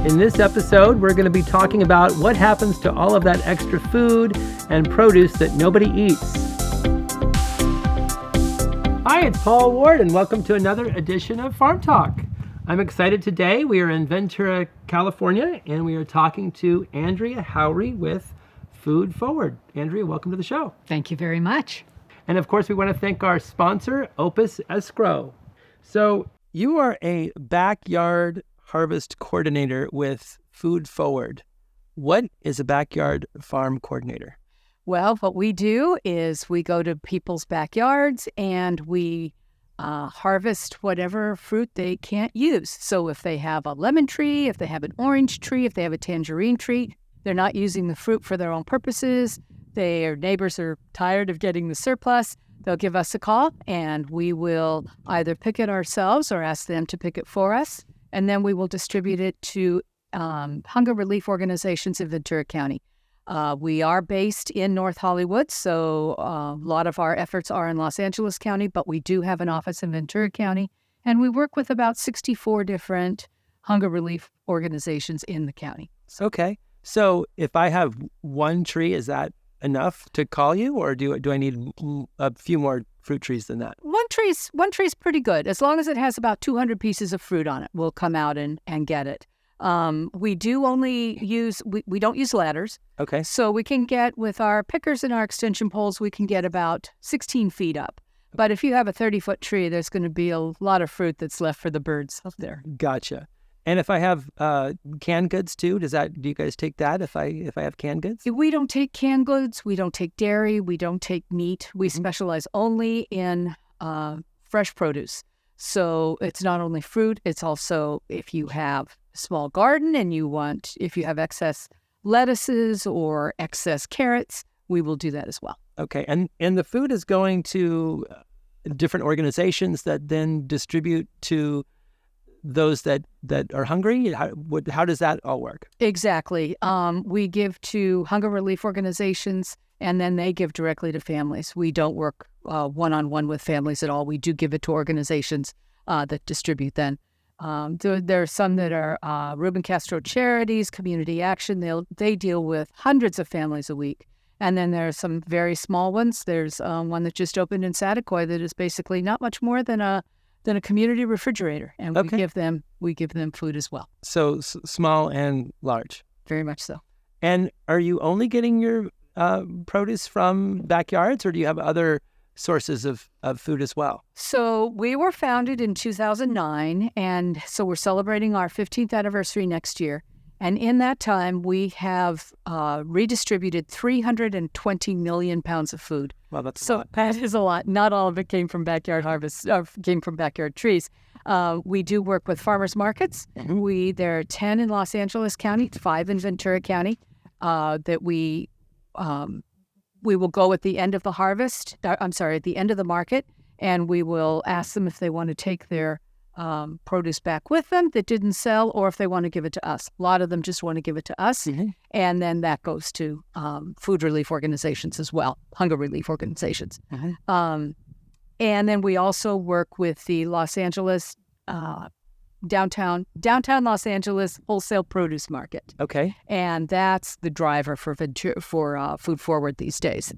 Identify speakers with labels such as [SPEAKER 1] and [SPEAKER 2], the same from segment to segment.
[SPEAKER 1] In this episode, we're going to be talking about what happens to all of that extra food and produce that nobody eats. Hi, it's Paul Ward, and welcome to another edition of Farm Talk. I'm excited today. We are in Ventura, California, and we are talking to Andrea Howry with Food Forward. Andrea, welcome to the show.
[SPEAKER 2] Thank you very much.
[SPEAKER 1] And of course, we want to thank our sponsor, Opus Escrow. So you are a backyard harvest coordinator with Food Forward. What is a backyard farm coordinator?
[SPEAKER 2] Well, what we do is we go to people's backyards and we harvest whatever fruit they can't use. So if they have a lemon tree, if they have an orange tree, if they have a tangerine tree, they're not using the fruit for their own purposes. Their neighbors are tired of getting the surplus. They'll give us a call and we will either pick it ourselves or ask them to pick it for us. And then we will distribute it to hunger relief organizations in Ventura County. We are based in North Hollywood, so a lot of our efforts are in Los Angeles County, but we do have an office in Ventura County, and we work with about 64 different hunger relief organizations in the county.
[SPEAKER 1] Okay. So if I have one tree, is that enough to call you, or do I need a few more fruit trees than that?
[SPEAKER 2] One tree's pretty good. As long as it has about 200 pieces of fruit on it, we'll come out and get it. We do only use, we don't use ladders.
[SPEAKER 1] Okay.
[SPEAKER 2] So we can get, with our pickers and our extension poles, we can get about 16 feet up. But if you have a 30-foot tree, there's going to be a lot of fruit that's left for the birds up there.
[SPEAKER 1] Gotcha. And if I have canned goods too, do you guys take that if I have canned goods?
[SPEAKER 2] We don't take canned goods. We don't take dairy. We don't take meat. We specialize only in fresh produce. So it's not only fruit, it's also if you have a small garden and if you have excess lettuces or excess carrots, we will do that as well.
[SPEAKER 1] Okay. And the food is going to different organizations that then distribute to those that are hungry? How does that all work?
[SPEAKER 2] Exactly. We give to hunger relief organizations, and then they give directly to families. We don't work one-on-one with families at all. We do give it to organizations that distribute then. There are some that are Ruben Castro Charities, Community Action. They deal with hundreds of families a week. And then there are some very small ones. There's one that just opened in Saticoy that is basically not much more than a community refrigerator, and
[SPEAKER 1] Okay.
[SPEAKER 2] we give them food as well.
[SPEAKER 1] So small and large.
[SPEAKER 2] Very much so.
[SPEAKER 1] And are you only getting your produce from backyards, or do you have other sources of food as well?
[SPEAKER 2] So we were founded in 2009, and so we're celebrating our 15th anniversary next year. And in that time, we have redistributed 320 million pounds of food.
[SPEAKER 1] Well, that's
[SPEAKER 2] so that is a lot. Not all of it came from backyard harvest, came from backyard trees. We do work with farmers markets.
[SPEAKER 1] Mm-hmm.
[SPEAKER 2] There are 10 in Los Angeles County, 5 in Ventura County, that we will go at the end of the harvest. At the end of the market, and we will ask them if they want to take their produce back with them that didn't sell, or if they want to give it to us. A lot of them just want to give it to us.
[SPEAKER 1] Mm-hmm.
[SPEAKER 2] And then that goes to food relief organizations as well, hunger relief organizations.
[SPEAKER 1] Mm-hmm.
[SPEAKER 2] And then we also work with the Los Angeles, downtown Los Angeles wholesale produce market.
[SPEAKER 1] Okay.
[SPEAKER 2] And that's the driver for Food Forward these days.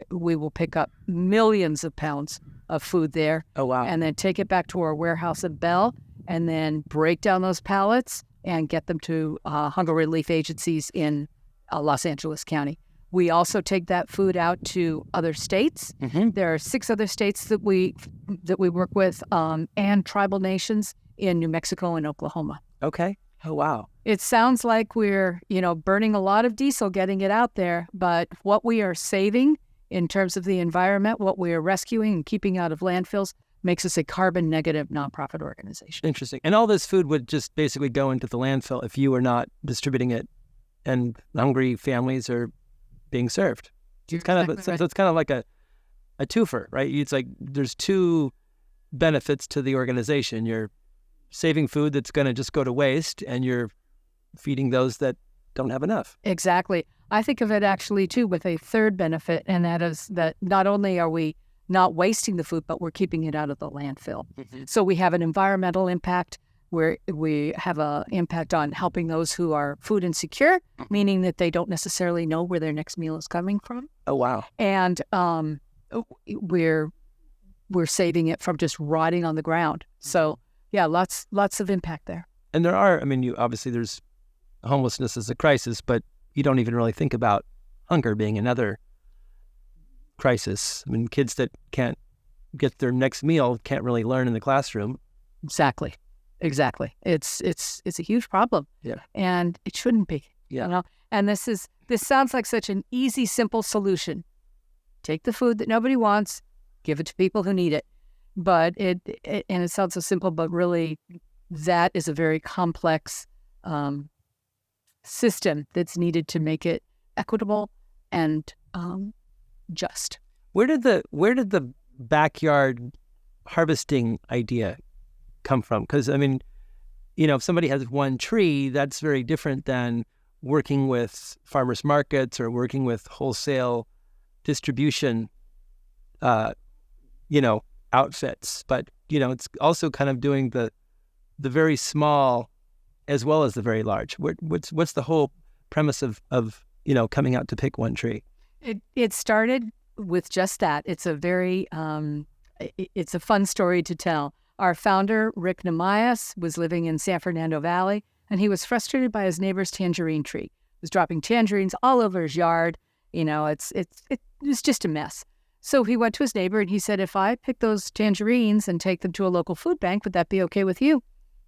[SPEAKER 2] We will pick up millions of pounds of food there.
[SPEAKER 1] Oh, wow.
[SPEAKER 2] And then take it back to our warehouse at Bell, and then break down those pallets and get them to hunger relief agencies in Los Angeles County. We also take that food out to other states.
[SPEAKER 1] Mm-hmm.
[SPEAKER 2] There are 6 other states that we work with, and tribal nations in New Mexico and Oklahoma.
[SPEAKER 1] Okay. Oh, wow.
[SPEAKER 2] It sounds like we're, burning a lot of diesel getting it out there, but what we are saving in terms of the environment, what we are rescuing and keeping out of landfills, makes us a carbon negative nonprofit organization.
[SPEAKER 1] Interesting. And all this food would just basically go into the landfill if you were not distributing it, and hungry families are being served. It's kind of like a twofer, right? It's like there's 2 benefits to the organization. You're saving food that's going to just go to waste, and you're feeding those that don't have enough.
[SPEAKER 2] Exactly. I think of it actually, too, with a third benefit, and that is that not only are we not wasting the food, but we're keeping it out of the landfill. Mm-hmm. So we have an environmental impact. we have an impact on helping those who are food insecure, meaning that they don't necessarily know where their next meal is coming from.
[SPEAKER 1] Oh, wow.
[SPEAKER 2] And we're saving it from just rotting on the ground. So yeah, lots of impact there.
[SPEAKER 1] And there are, I mean, obviously there's homelessness as a crisis, but you don't even really think about hunger being another crisis. I mean, kids that can't get their next meal can't really learn in the classroom.
[SPEAKER 2] Exactly. It's a huge problem.
[SPEAKER 1] Yeah.
[SPEAKER 2] And it shouldn't be.
[SPEAKER 1] Yeah.
[SPEAKER 2] You know? And this sounds like such an easy, simple solution. Take the food that nobody wants, give it to people who need it. But it sounds so simple, but really that is a very complex system that's needed to make it equitable and just.
[SPEAKER 1] Where did the backyard harvesting idea come from? Because, I mean, you know, if somebody has one tree, that's very different than working with farmers markets or working with wholesale distribution, outfits. But, you know, it's also kind of doing the very small as well as the very large. What's the whole premise of coming out to pick one tree?
[SPEAKER 2] It started with just that. It's a very it's a fun story to tell. Our founder, Rick Namias, was living in San Fernando Valley, and he was frustrated by his neighbor's tangerine tree. He was dropping tangerines all over his yard. You know, it was just a mess. So he went to his neighbor and he said, if I pick those tangerines and take them to a local food bank, would that be okay with you?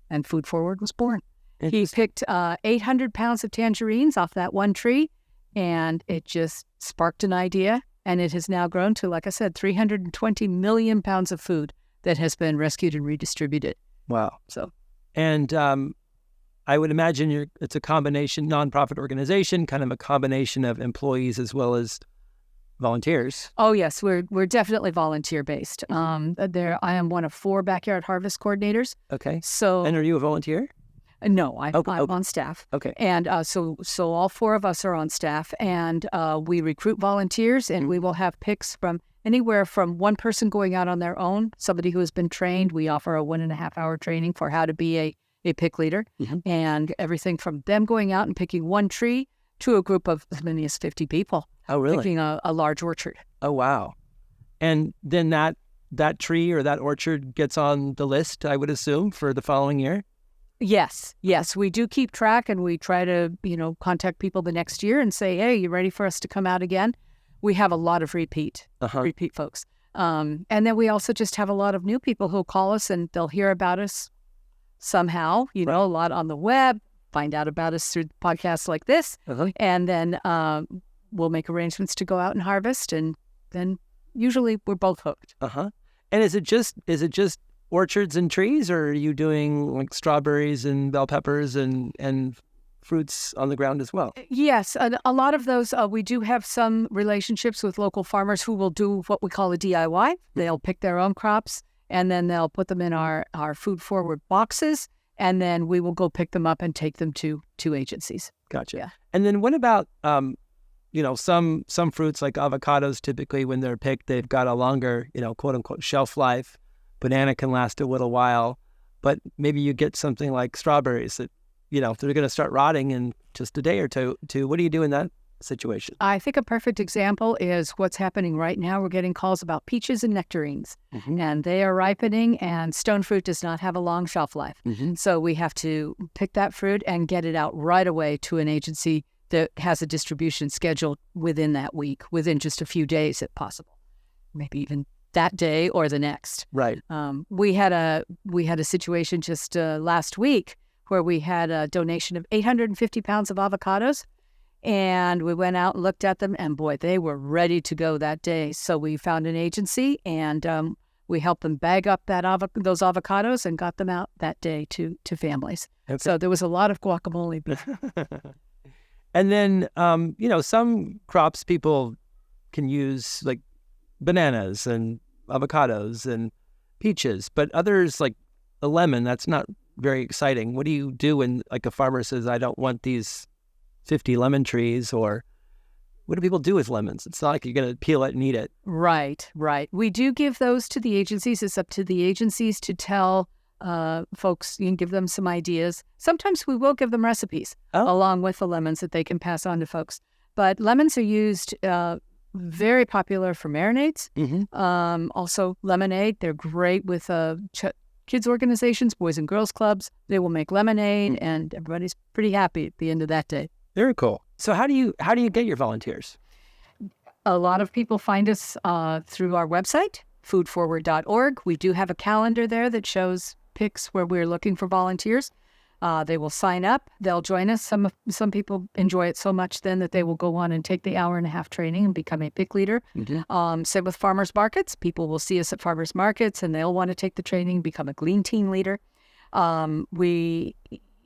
[SPEAKER 2] And Food Forward was born. He picked 800 pounds of tangerines off that one tree, and it just sparked an idea. And it has now grown to, like I said, 320 million pounds of food that has been rescued and redistributed.
[SPEAKER 1] Wow. And I would imagine it's a combination, nonprofit organization, kind of a combination of employees as well as volunteers.
[SPEAKER 2] Oh yes, we're definitely volunteer based. I am one of 4 backyard harvest coordinators.
[SPEAKER 1] Okay.
[SPEAKER 2] So.
[SPEAKER 1] And are you a volunteer?
[SPEAKER 2] No, I'm on staff.
[SPEAKER 1] Okay.
[SPEAKER 2] And so all 4 of us are on staff, and we recruit volunteers, and we will have picks from anywhere from one person going out on their own, somebody who has been trained. We offer a 1.5-hour training for how to be a pick leader, and everything from them going out and picking one tree to a group of as many as 50 people.
[SPEAKER 1] Oh, really?
[SPEAKER 2] Picking a large orchard.
[SPEAKER 1] Oh, wow. And then that tree or that orchard gets on the list, I would assume, for the following year?
[SPEAKER 2] Yes. We do keep track, and we try to, contact people the next year and say, hey, you ready for us to come out again? We have a lot of repeat folks. And then we also just have a lot of new people who'll call us, and they'll hear about us somehow, a lot on the web, find out about us through podcasts like this. And then we'll make arrangements to go out and harvest, and then usually we're both hooked.
[SPEAKER 1] And is it just orchards and trees, or are you doing like strawberries and bell peppers and fruits on the ground as well?
[SPEAKER 2] Yes, a lot of those. We do have some relationships with local farmers who will do what we call a DIY. They'll pick their own crops, and then they'll put them in our Food Forward boxes, and then we will go pick them up and take them to agencies.
[SPEAKER 1] Gotcha.
[SPEAKER 2] Yeah.
[SPEAKER 1] And then what about some fruits like avocados? Typically, when they're picked, they've got a longer, quote unquote, shelf life. Banana can last a little while, but maybe you get something like strawberries that, they're going to start rotting in just a day or two. What do you do in that situation?
[SPEAKER 2] I think a perfect example is what's happening right now. We're getting calls about peaches and nectarines, and they are ripening, and stone fruit does not have a long shelf life. So we have to pick that fruit and get it out right away to an agency that has a distribution scheduled within that week, within just a few days if possible, maybe even that day or the next.
[SPEAKER 1] Right.
[SPEAKER 2] We had a situation just last week where we had a donation of 850 pounds of avocados, and we went out and looked at them, and boy, they were ready to go that day. So we found an agency, and we helped them bag up those avocados and got them out that day to families. Okay. So there was a lot of guacamole.
[SPEAKER 1] And then, some crops people can use, like bananas and avocados and peaches, but others, like a lemon, that's not very exciting. What do you do when, like, a farmer says, I don't want these 50 lemon trees? Or what do people do with lemons? It's not like you're going to peel it and eat it.
[SPEAKER 2] Right. We do give those to the agencies. It's up to the agencies to tell folks, you can give them some ideas. Sometimes we will give them recipes along with the lemons that they can pass on to folks. But lemons are used very popular for marinades. Also lemonade. They're great with kids organizations, boys and girls clubs. They will make lemonade, and everybody's pretty happy at the end of that day.
[SPEAKER 1] Very cool. So how do you get your volunteers?
[SPEAKER 2] A lot of people find us through our website, foodforward.org. We do have a calendar there that shows pics where we're looking for volunteers. They will sign up. They'll join us. Some people enjoy it so much then that they will go on and take the 1.5-hour training and become a pick leader. Same with farmers markets. People will see us at farmers markets and they'll want to take the training, become a Glean team leader.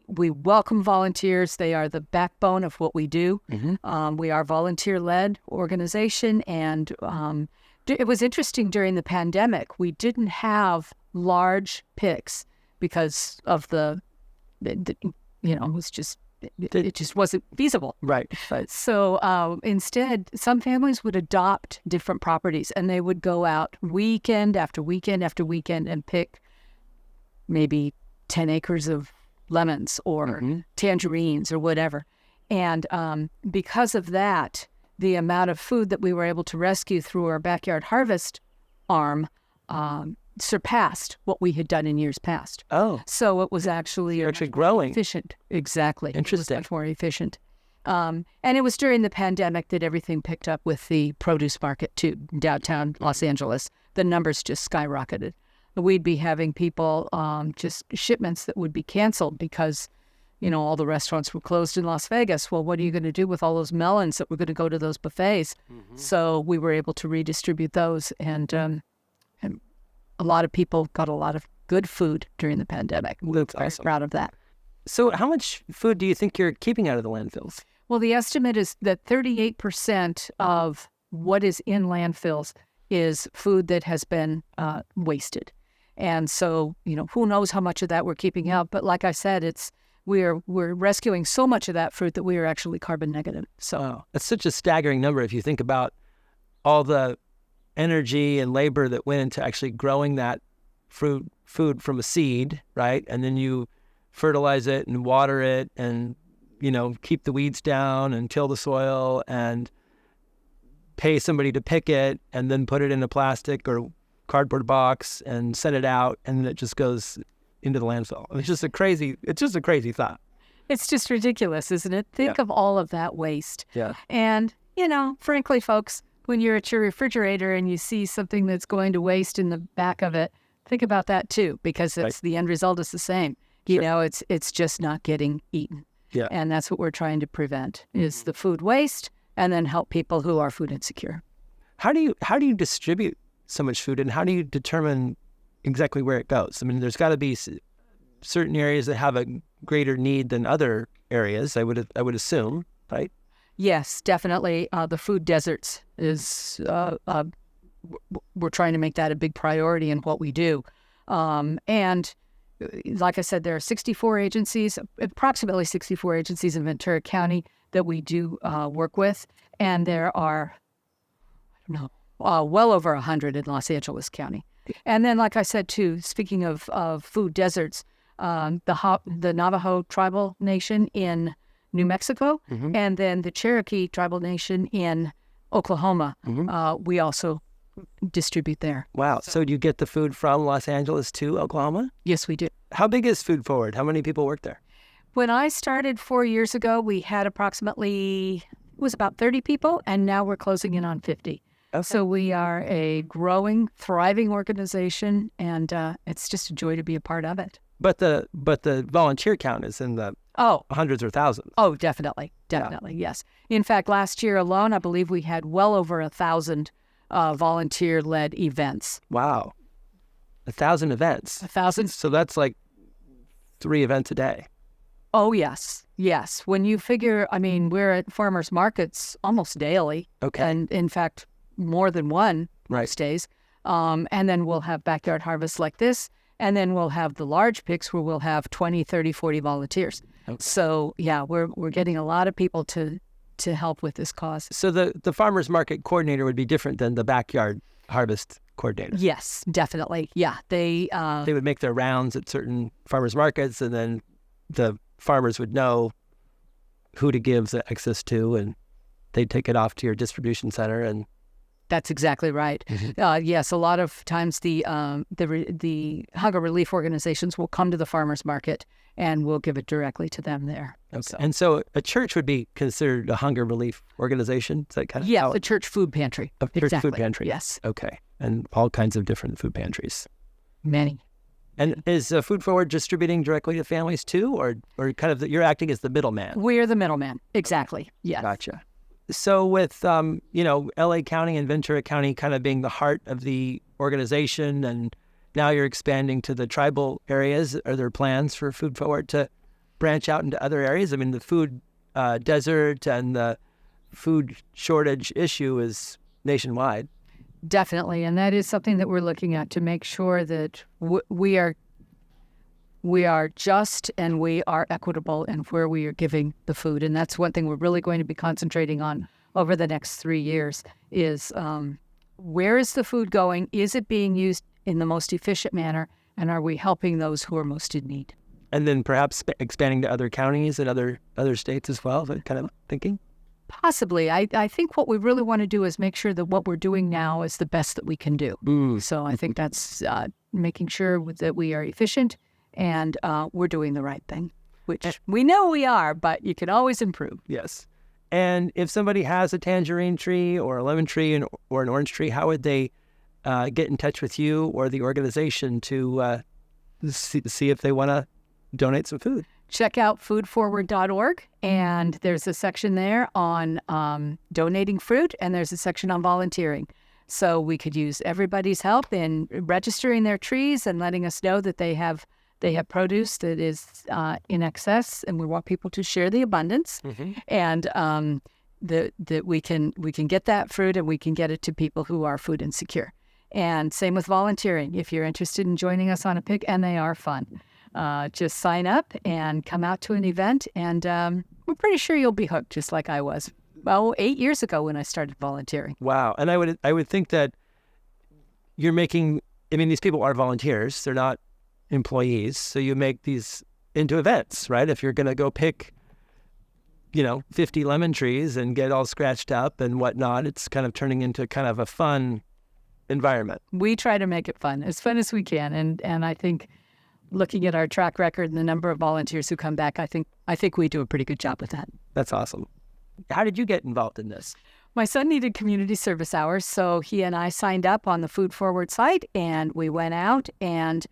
[SPEAKER 2] We welcome volunteers. They are the backbone of what we do. We are a volunteer-led organization, and it was interesting during the pandemic. We didn't have large picks because of it was just it just wasn't feasible.
[SPEAKER 1] Right.
[SPEAKER 2] So instead, some families would adopt different properties, and they would go out weekend after weekend after weekend and pick maybe 10 acres of lemons or tangerines or whatever. And because of that, the amount of food that we were able to rescue through our backyard harvest arm surpassed what we had done in years past.
[SPEAKER 1] Oh.
[SPEAKER 2] So it was actually
[SPEAKER 1] growing.
[SPEAKER 2] Efficient. Exactly.
[SPEAKER 1] Interesting.
[SPEAKER 2] It was much more efficient. And it was during the pandemic that everything picked up with the produce market too, downtown Los Angeles. The numbers just skyrocketed. We'd be having people, just shipments that would be canceled because, all the restaurants were closed in Las Vegas. Well, what are you going to do with all those melons that were going to go to those buffets? So we were able to redistribute those, and a lot of people got a lot of good food during the pandemic. We're very proud of that.
[SPEAKER 1] So how much food do you think you're keeping out of the landfills?
[SPEAKER 2] Well, the estimate is that 38% of what is in landfills is food that has been wasted. And so, who knows how much of that we're keeping out. But like I said, we're rescuing so much of that fruit that we are actually carbon negative. So
[SPEAKER 1] that's such a staggering number if you think about all the energy and labor that went into actually growing that food from a seed, right? And then you fertilize it and water it and, keep the weeds down and till the soil and pay somebody to pick it and then put it in a plastic or cardboard box and send it out, and then it just goes into the landfill. It's just a crazy thought.
[SPEAKER 2] It's just ridiculous, isn't it? Think of all of that waste.
[SPEAKER 1] Yeah.
[SPEAKER 2] And, frankly, folks, when you're at your refrigerator and you see something that's going to waste in the back of it, think about that too, because the end result is the same. It's just not getting eaten.
[SPEAKER 1] Yeah.
[SPEAKER 2] And that's what we're trying to prevent is the food waste, and then help people who are food insecure.
[SPEAKER 1] How do you distribute so much food, and how do you determine exactly where it goes? I mean, there's got to be certain areas that have a greater need than other areas, I would assume, right?
[SPEAKER 2] Yes, definitely. The food deserts is we're trying to make that a big priority in what we do. And like I said, there are approximately 64 agencies in Ventura County that we do work with, and there are, well over 100 in Los Angeles County. And then, like I said, too, speaking of food deserts, the Navajo tribal nation in New Mexico, and then the Cherokee tribal nation in Oklahoma, we also distribute there.
[SPEAKER 1] Wow. So do you get the food from Los Angeles to Oklahoma?
[SPEAKER 2] Yes, we do.
[SPEAKER 1] How big is Food Forward? How many people work there?
[SPEAKER 2] When I started 4 years ago, we had it was about 30 people, and now we're closing in on 50. Okay. So we are a growing, thriving organization, and it's just a joy to be a part of it.
[SPEAKER 1] But the volunteer count is in the hundreds or thousands.
[SPEAKER 2] Oh, definitely, yes. In fact, last year alone, I believe we had well over 1,000 volunteer-led events.
[SPEAKER 1] Wow, 1,000 events.
[SPEAKER 2] 1,000.
[SPEAKER 1] So that's like 3 events a day.
[SPEAKER 2] Oh, yes. When you figure, we're at farmers markets almost daily. Okay. And in fact, more than one most days. And then we'll have backyard harvests like this. And then we'll have the large picks where we'll have 20, 30, 40 volunteers. Okay. So, yeah, we're getting a lot of people to help with this cause.
[SPEAKER 1] So the farmers market coordinator would be different than the backyard harvest coordinator.
[SPEAKER 2] Yes, definitely. Yeah,
[SPEAKER 1] They would make their rounds at certain farmers markets, and then the farmers would know who to give the excess to, and they'd take it off to your distribution center. And
[SPEAKER 2] that's exactly right. Yes, a lot of times the hunger relief organizations will come to the farmers market, and we'll give it directly to them there.
[SPEAKER 1] Okay. And so a church would be considered a hunger relief organization? Is that kind of
[SPEAKER 2] the church food pantry.
[SPEAKER 1] A church food pantry.
[SPEAKER 2] Yes.
[SPEAKER 1] Okay. And all kinds of different food pantries.
[SPEAKER 2] Many.
[SPEAKER 1] And is Food Forward distributing directly to families too, or kind of you're acting as the middleman?
[SPEAKER 2] We're the middleman. Exactly. Yes.
[SPEAKER 1] Gotcha. So with LA County and Ventura County kind of being the heart of the organization, and now you're expanding to the tribal areas, are there plans for Food Forward to branch out into other areas? I mean, the food desert and the food shortage issue is nationwide.
[SPEAKER 2] Definitely, and that is something that we're looking at to make sure that we are just and we are equitable in where we are giving the food. And that's one thing we're really going to be concentrating on over the next 3 years is where is the food going? Is it being used in the most efficient manner? And are we helping those who are most in need?
[SPEAKER 1] And then perhaps expanding to other counties and other states as well, that kind of thinking?
[SPEAKER 2] Possibly. I think what we really want to do is make sure that what we're doing now is the best that we can do. So I think that's making sure that we are efficient and we're doing the right thing, which we know we are, but you can always improve.
[SPEAKER 1] Yes. And if somebody has a tangerine tree or a lemon tree or an orange tree, how would they get in touch with you or the organization to see if they want to donate some food?
[SPEAKER 2] Check out foodforward.org, and there's a section there on donating fruit, and there's a section on volunteering. So we could use everybody's help in registering their trees and letting us know that they have produce that is in excess, and we want people to share the abundance, and that we can get that fruit and we can get it to people who are food insecure. And same with volunteering. If you're interested in joining us on a pick, and they are fun. Just sign up and come out to an event, and we're pretty sure you'll be hooked, just like I was. 8 years ago when I started volunteering.
[SPEAKER 1] Wow. And I would think that you're making, these people are volunteers. They're not employees. So you make these into events, right? If you're going to go pick, 50 lemon trees and get all scratched up and whatnot, it's kind of turning into kind of a fun environment.
[SPEAKER 2] We try to make it fun as we can. And I think looking at our track record and the number of volunteers who come back, I think we do a pretty good job with that.
[SPEAKER 1] That's awesome. How did you get involved in this?
[SPEAKER 2] My son needed community service hours, so he and I signed up on the Food Forward site, and we went out, and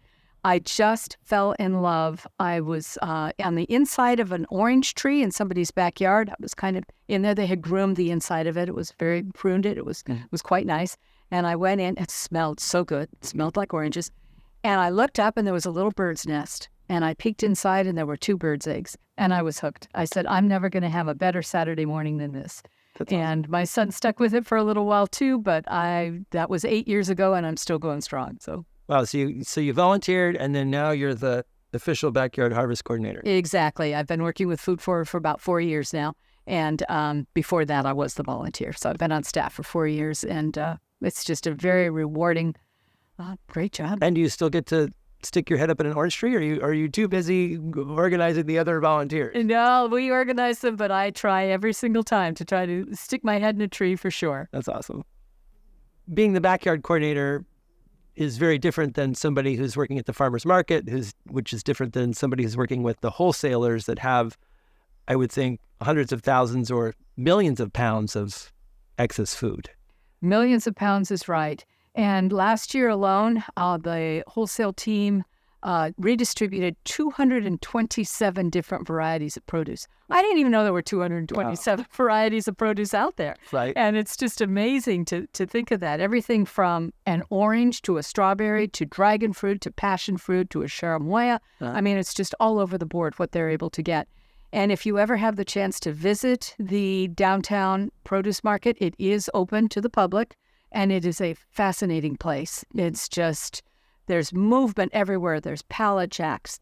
[SPEAKER 2] I just fell in love. I was on the inside of an orange tree in somebody's backyard. I was kind of in there. They had groomed the inside of it. It was pruned it. It was quite nice. And I went in. It smelled so good. It smelled like oranges. And I looked up, and there was a little bird's nest. And I peeked inside, and there were 2 birds' eggs. And I was hooked. I said, I'm never going to have a better Saturday morning than this.
[SPEAKER 1] That's awesome.
[SPEAKER 2] And my son stuck with it for a little while, too. But that was 8 years ago, and I'm still going strong. So.
[SPEAKER 1] Wow. So you volunteered, and then now you're the official backyard harvest coordinator.
[SPEAKER 2] Exactly. I've been working with Food Forward for about 4 years now. And before that, I was the volunteer. So I've been on staff for 4 years. And it's just a very rewarding, great job.
[SPEAKER 1] And do you still get to stick your head up in an orange tree, or are you too busy organizing the other volunteers?
[SPEAKER 2] No, we organize them, but I try every single time to try to stick my head in a tree for sure.
[SPEAKER 1] That's awesome. Being the backyard coordinator is very different than somebody who's working at the farmer's market, which is different than somebody who's working with the wholesalers that have, I would think, hundreds of thousands or millions of pounds of excess food.
[SPEAKER 2] Millions of pounds is right. And last year alone, the wholesale team redistributed 227 different varieties of produce. I didn't even know there were 227 varieties of produce out there.
[SPEAKER 1] Right.
[SPEAKER 2] And it's just amazing to think of that. Everything from an orange to a strawberry to dragon fruit to passion fruit to a cherimoya. It's just all over the board what they're able to get. And if you ever have the chance to visit the downtown produce market, it is open to the public. And it is a fascinating place. It's just, there's movement everywhere. There's pallet jacks.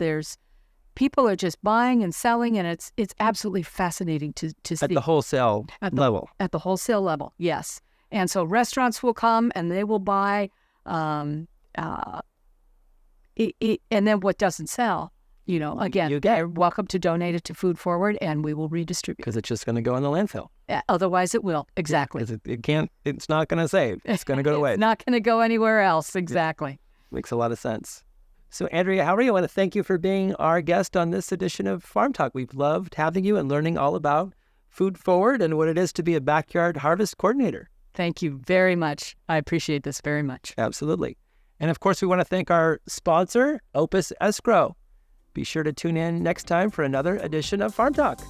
[SPEAKER 2] People are just buying and selling, and it's absolutely fascinating to see.
[SPEAKER 1] At the wholesale level.
[SPEAKER 2] At the wholesale level, yes. And so restaurants will come, and they will buy And then what doesn't sell, again, you're welcome to donate it to Food Forward, and we will redistribute.
[SPEAKER 1] Because it's just going to go in the landfill.
[SPEAKER 2] Otherwise, it will. Exactly.
[SPEAKER 1] Because it's not going to save. It's going to go to waste.
[SPEAKER 2] It's not going to go anywhere else. Exactly.
[SPEAKER 1] Makes a lot of sense. So, Andrea Howry, I want to thank you for being our guest on this edition of Farm Talk. We've loved having you and learning all about Food Forward and what it is to be a backyard harvest coordinator.
[SPEAKER 2] Thank you very much. I appreciate this very much.
[SPEAKER 1] Absolutely. And of course, we want to thank our sponsor, Opus Escrow. Be sure to tune in next time for another edition of Farm Talk.